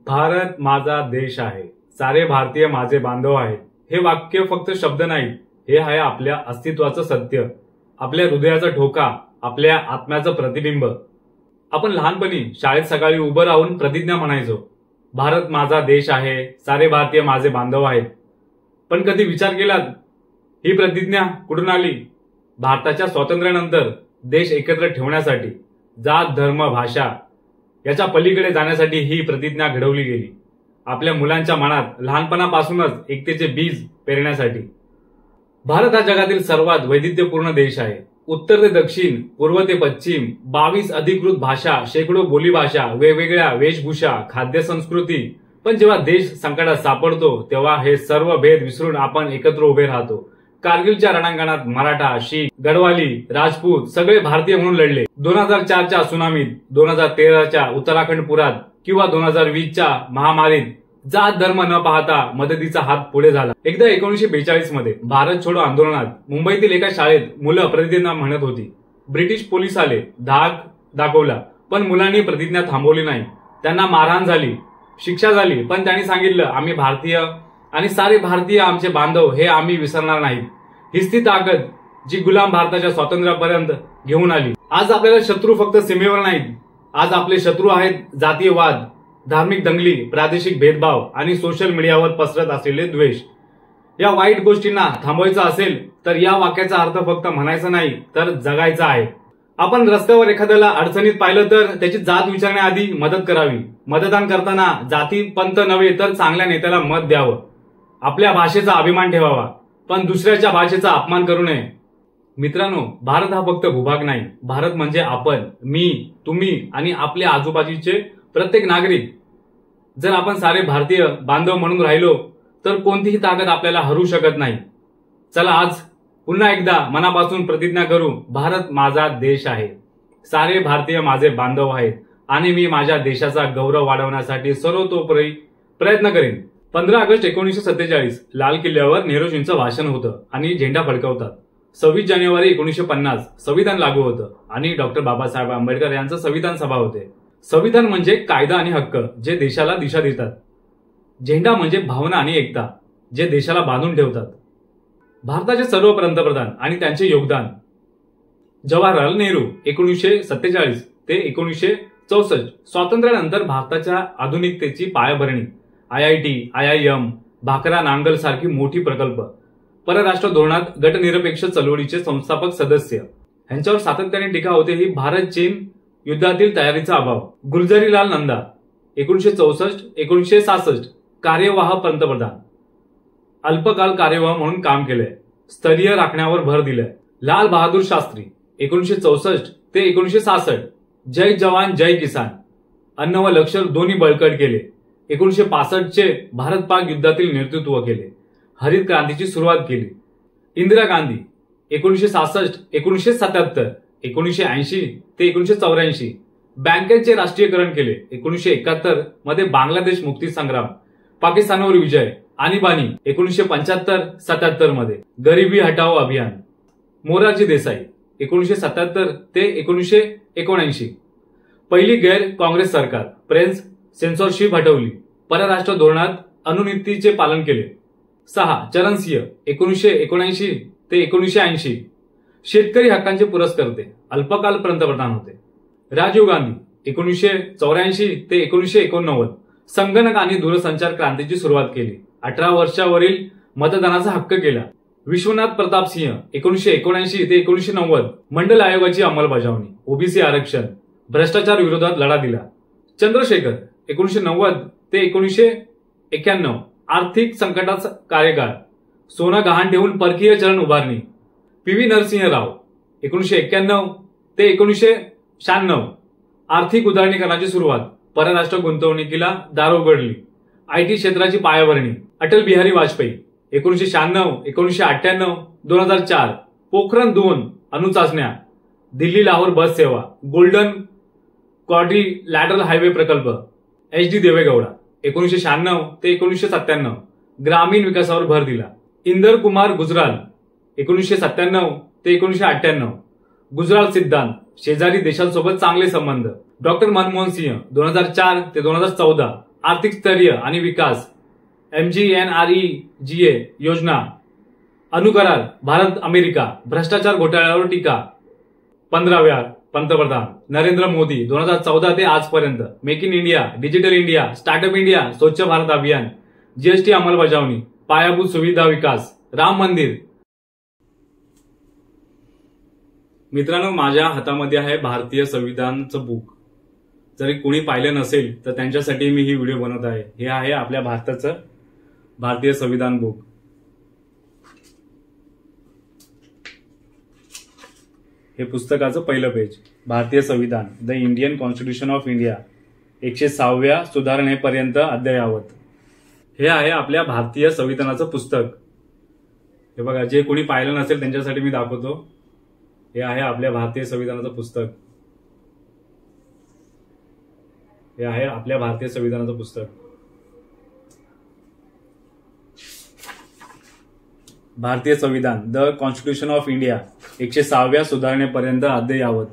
भारत माझा देश आहे, सारे भारतीय माझे बांधव आहेत. हे वाक्य फक्त शब्द नाहीत, हे आहे आपल्या अस्तित्वाचं सत्य, आपल्या हृदयाचा ठोका, आपल्या आत्म्याचं प्रतिबिंब. आपण लहानपणी शाळेत सकाळी उभं राहून प्रतिज्ञा म्हणायचो, भारत माझा देश आहे, सारे भारतीय माझे बांधव आहेत. पण कधी विचार केलात ही प्रतिज्ञा कुठून आली? भारताच्या स्वातंत्र्यानंतर देश एकत्र ठेवण्यासाठी, जात धर्म भाषा याच्या पलीकडे जाण्यासाठी ही प्रतिज्ञा घडवली गेली. आपल्या मुलांच्या मनात लहानपणापासूनच एकतेचे बीज पेरण्यासाठी. भारत हा जगातील सर्वात वैविध्यपूर्ण देश आहे. उत्तर ते दक्षिण, पूर्व ते पश्चिम, 22 अधिकृत भाषा, शेकडो बोलीभाषा, वेगवेगळ्या वेशभूषा, खाद्य संस्कृती. पण जेव्हा देश संकटात सापडतो तेव्हा हे सर्व भेद विसरून आपण एकत्र उभे राहतो. कारगिलच्या रणांगणात मराठा, शीख, गढवाली, राजपूत सगळे भारतीय म्हणून लढले. 2004च्या सुनामीत, 2013च्या उत्तराखंड पुरात किंवा 2020च्या महामारीत जात धर्म न पाहता मदतीचा हात पुढे झाला. एकदा 1942 मध्ये भारत छोडो आंदोलनात मुंबईतील एका शाळेत मुलं प्रतिज्ञा म्हणत होती. ब्रिटिश पोलीस आले, धाक दाखवला, पण मुलांनी प्रतिज्ञा थांबवली नाही. त्यांना मारहाण झाली, शिक्षा झाली, पण त्यांनी सांगितलं, आम्ही भारतीय आणि सारे भारतीय आमचे बांधव हे आम्ही विसरणार नाहीत. हीच ती ताकद जी गुलाम भारताच्या स्वातंत्र्यापर्यंत घेऊन आली. आज आपल्याला शत्रू फक्त सीमेवर नाहीत, आज आपले शत्रू आहेत जातीय वाद, धार्मिक दंगली, प्रादेशिक भेदभाव आणि सोशल मीडियावर पसरत असलेले द्वेष. या वाईट गोष्टींना थांबवायचं असेल तर या वाक्याचा अर्थ फक्त म्हणायचा नाही तर जगायचा आहे. आपण रस्त्यावर एखाद्याला अडचणीत पाहिलं तर त्याची जात विचारण्याआधी मदत करावी. मतदान करताना जाती पंथ नव्हे तर चांगल्या नेत्याला मत द्यावं. आपल्या भाषेचा अभिमान ठेवावा, पण दुसऱ्याच्या भाषेचा अपमान करू नये. मित्रांनो, भारत हा फक्त भूभाग नाही, भारत म्हणजे आपण, मी, तुम्ही आणि आपल्या आजूबाजूचे प्रत्येक नागरिक. जर आपण सारे भारतीय बांधव म्हणून राहिलो तर कोणतीही ताकद आपल्याला हरू शकत नाही. चला आज पुन्हा एकदा मनापासून प्रतिज्ञा करू, भारत माझा देश आहे, सारे भारतीय माझे बांधव आहेत आणि मी माझ्या देशाचा गौरव वाढवण्यासाठी सर्वतोपरी प्रयत्न करेन. 15 ऑगस्ट 1947 लाल किल्ल्यावर नेहरूजींचं भाषण होतं आणि झेंडा फडकवतात. 26 जानेवारी 1950 संविधान लागू होतं आणि डॉक्टर बाबासाहेब आंबेडकर यांचं संविधान सभा होते. संविधान म्हणजे कायदा आणि हक्क जे देशाला दिशा देतात. झेंडा म्हणजे भावना आणि एकता जे देशाला बांधून ठेवतात. भारताचे सर्व पंतप्रधान आणि त्यांचे योगदान. जवाहरलाल नेहरू 1947 ते 1964 स्वातंत्र्यानंतर भारताच्या आधुनिकतेची पायाभरणी. IIT, IIM, भाकरा नांगल सारखी मोठी प्रकल्प. परराष्ट्र धोरणात गटनिरपेक्ष चळवळीचे संस्थापक सदस्य. यांच्यावर सातत्याने टीका होते ही भारत चीन युद्धातील तयारीचा अभाव. गुलजारीलाल नंदा 1964-1966 कार्यवाह पंतप्रधान. अल्पकाल कार्यवाह म्हणून काम केलंय. स्तरीय राखण्यावर भर दिलाय. लाल बहादूर शास्त्री 1964 ते 1966 जय जवान जय किसान. अन्न व लष्कर दोन्ही बळकट केले. 1965चे भारत पाक युद्धातील नेतृत्व केले. हरित क्रांतीची सुरुवात केली. इंदिरा गांधी 1966-1977 1980 ते 1984 बँकेचे राष्ट्रीयकरण केले. 1971 मध्ये बांगलादेश मुक्ती संग्राम, पाकिस्तानवर विजय, आणीबाणी. 1975-77 मध्ये गरिबी हटाओ अभियान. मोरारजी देसाई 1977 ते 1979 पहिली गैर काँग्रेस सरकार, प्रेस सेन्सॉरशिप हटवली. परराष्ट्र धोरणात अनुनीतीचे पालन केले. 6 चरण सिंह 1979 ते 1980 शेतकरी हक्कांचे पुरस्कर्ते, अल्पकाल पंतप्रधान होते. राजीव गांधी 1984 ते 1989 संगणक आणि दूरसंचार क्रांतीची सुरुवात केली. 18 वर्षावरील मतदानाचा हक्क केला. विश्वनाथ प्रताप सिंह 1979 ते 1990 मंडल आयोगाची अंमलबजावणी, ओबीसी आरक्षण, भ्रष्टाचार विरोधात लढा दिला. चंद्रशेखर 1990 ते 1991 आर्थिक संकटाचा कार्यकाळ, सोनं गहाण ठेवून परकीय चलन उभारणी. PV नरसिंह राव 1991 ते 1996 आर्थिक उदारीकरणाची सुरुवात, परराष्ट्र गुंतवणुकीला दार उघडली. IT क्षेत्राची पायाभरणी. अटल बिहारी वाजपेयी 1996, 1998, 2004 पोखरण 2 अणुचाचण्या. दिल्ली लाहोर बस सेवा, गोल्डन क्वाड्रिलॅटरल हायवे प्रकल्प. HD देवेगौडा 1996 ते 1997 ग्रामीण विकासावर भर दिला. इंदर कुमार गुजराल 1997 ते 1998 गुजराल सिद्धांत, शेजारी देशांसोबत चांगले संबंध. डॉक्टर मनमोहन सिंह 2004 ते 2014 आर्थिक स्थैर्य आणि विकास MGNREGA योजना, अणुकरार भारत अमेरिका, भ्रष्टाचार घोटाळ्यावर टीका. 15व्या पंतप्रधान नरेंद्र मोदी 2014 ते आजपर्यंत make in India, digital India, startup India, स्वच्छ भारत अभियान, GST अंमलबजावणी, पायाभूत सुविधा विकास, राम मंदिर. मित्रांनो, माझ्या हातामध्ये आहे भारतीय संविधानचं बुक. जरी कोणी पाहिलं नसेल तर त्यांच्यासाठी मी ही व्हिडिओ बनवत आहे. हे आहे आपल्या भारताचं भारतीय संविधान बुक. हे पुस्तकाचं पहिलं पेज. भारतीय संविधान, the Indian constitution of India, 106व्या सुधारणेपर्यंत अद्ययावत. हे आहे आपल्या भारतीय संविधानाचं पुस्तक. हे बघा, जे कोणी पाहिलं नसेल त्यांच्यासाठी मी दाखवतो. हे आहे आपल्या भारतीय संविधानाचं पुस्तक. हे आहे आपल्या भारतीय संविधानाचं पुस्तक. भारतीय संविधान, द कॉन्स्टिट्यूशन ऑफ इंडिया, 106व्या सुधारणेपर्यंत अद्ययावत.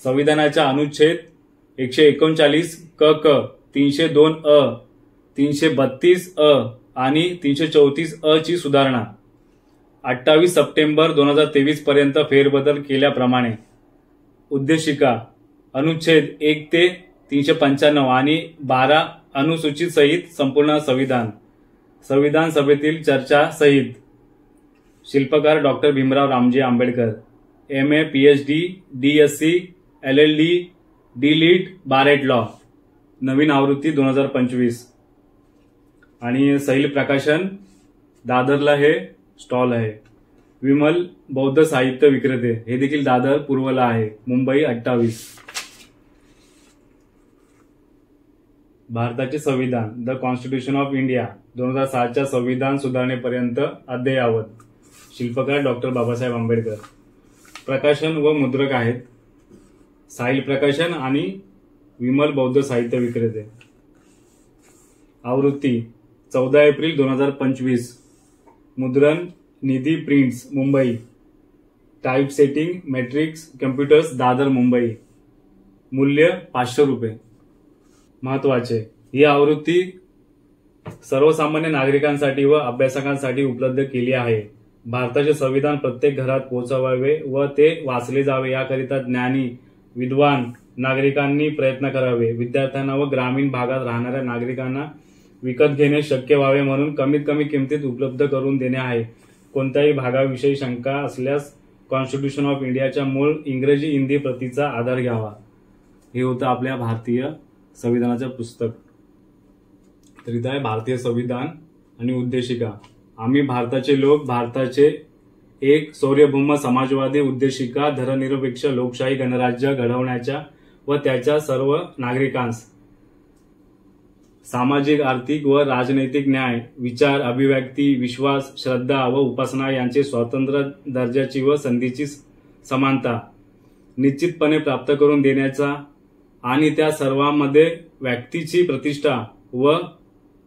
संविधानाच्या अनुच्छेद 139 क, 302 अ, 332 अ आणि 334 अ ची सुधारणा. 28 सप्टेंबर 2023 पर्यंत फेरबदल केल्याप्रमाणे. उद्देशिका, अनुच्छेद 1 ते 395 आणि 12 अनुसूचित सहित संपूर्ण संविधान. संविधान सभेतील चर्चा सहित. शिल्पकार doctor Bhimrao Ramji Ambedkar, MA, PhD, DSc, LLD, D.Litt, bar at law. नवीन आवृत्ती 2025. आणि सैल प्रकाशन, दादरला हे स्टॉल आहे. विमल बौद्ध साहित्य विक्रेते, हे देखील दादर पूर्वला आहे. मुंबई 28. भारताचे संविधान, द कॉन्स्टिट्यूशन ऑफ इंडिया, 2007च्या संविधान सुधारणेपर्यंत अद्ययावत. शिल्पकार डॉक्टर बाबासाहेब आंबेडकर. प्रकाशन व मुद्रक आहेत साहिल प्रकाशन आणि विमल बौद्ध साहित्य विक्रेते. आवृत्ती 14 एप्रिल 2025. मुद्रण निधी prints, Mumbai. Typesetting matrix computers, Dadar, Mumbai. मूल्य 500 रुपये. महत्वाचे, ही आवृत्ती सर्वसामान्य नागरिकांसाठी व अभ्यासकांसाठी उपलब्ध केली आहे. भारताचे संविधान प्रत्येक घरात पोहोचवावे व ते वाचले जावे याकरिता ज्ञानी विद्वान नागरिकांनी प्रयत्न करावे. विद्यार्थ्यांना व ग्रामीण भागात राहणाऱ्या नागरिकांना विकत घेणे शक्य व्हावे म्हणून कमीत कमी किमतीत उपलब्ध करून देणे आहे. कोणत्याही भागाविषयी शंका असल्यास कॉन्स्टिट्यूशन ऑफ इंडियाच्या मूळ इंग्रजी हिंदी प्रतीचा आधार घ्यावा. हे होतं आपल्या भारतीय संविधानाचं पुस्तक. तर इथं आहे भारतीय संविधान आणि उद्देशिका. आम्ही भारताचे लोक, भारताचे एक सार्वभौम समाजवादी उद्देशिका, धर्मनिरपेक्ष लोकशाही गणराज्य घडवण्याच्या व त्याच्या सर्व नागरिकांस सामाजिक, आर्थिक व राजनैतिक न्याय, विचार, अभिव्यक्ती, विश्वास, श्रद्धा व उपासना यांचे स्वतंत्र दर्जाची व संधीची समानता निश्चितपणे प्राप्त करून देण्याचा आणि त्या सर्वांमध्ये व्यक्तीची प्रतिष्ठा व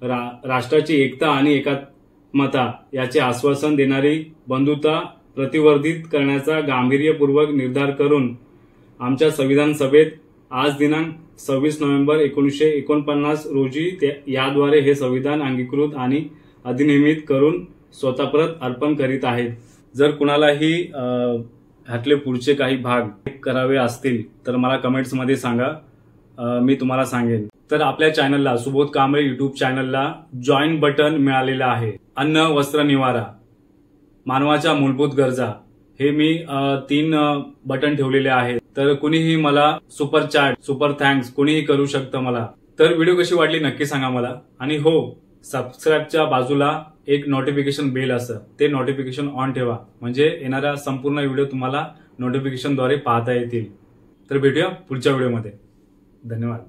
राष्ट्राची एकता आणि एकात्मता याचे आश्वासन देणारी बंधुता प्रतिवर्धित करण्याचा गांभीर्यपूर्वक निर्धार करून आमच्या संविधान सभेत आज दिनांक 26 नोव्हेंबर 1949 रोजी याद्वारे हे संविधान अंगीकृत आणि अधिनियमित करून स्वतःप्रत अर्पण करीत आहेत. जर कुणालाही ह्यातले पुढचे काही भाग करावे असतील तर मला कमेंट्समध्ये सांगा, मी तुम्हाला सांगेन. तर आपल्या चॅनलला, सुबोध कांबळे युट्यूब चॅनलला जॉईन बटन मिळालेलं आहे. अन्न, वस्त्र, निवारा, मानवाच्या मूलभूत गरजा, हे मी 3 बटन ठेवलेले आहेत. तर कुणीही मला सुपर चॅट, सुपर थँक्स कुणीही करू शकतं मला. तर व्हिडिओ कशी वाटली नक्की सांगा मला. आणि हो, सबस्क्राईबच्या बाजूला एक नोटिफिकेशन बेल असतं, ते नोटिफिकेशन ऑन ठेवा, म्हणजे येणाऱ्या संपूर्ण व्हिडिओ तुम्हाला नोटिफिकेशनद्वारे पाहता येतील. तर भेटूया पुढच्या व्हिडिओमध्ये. धन्यवाद.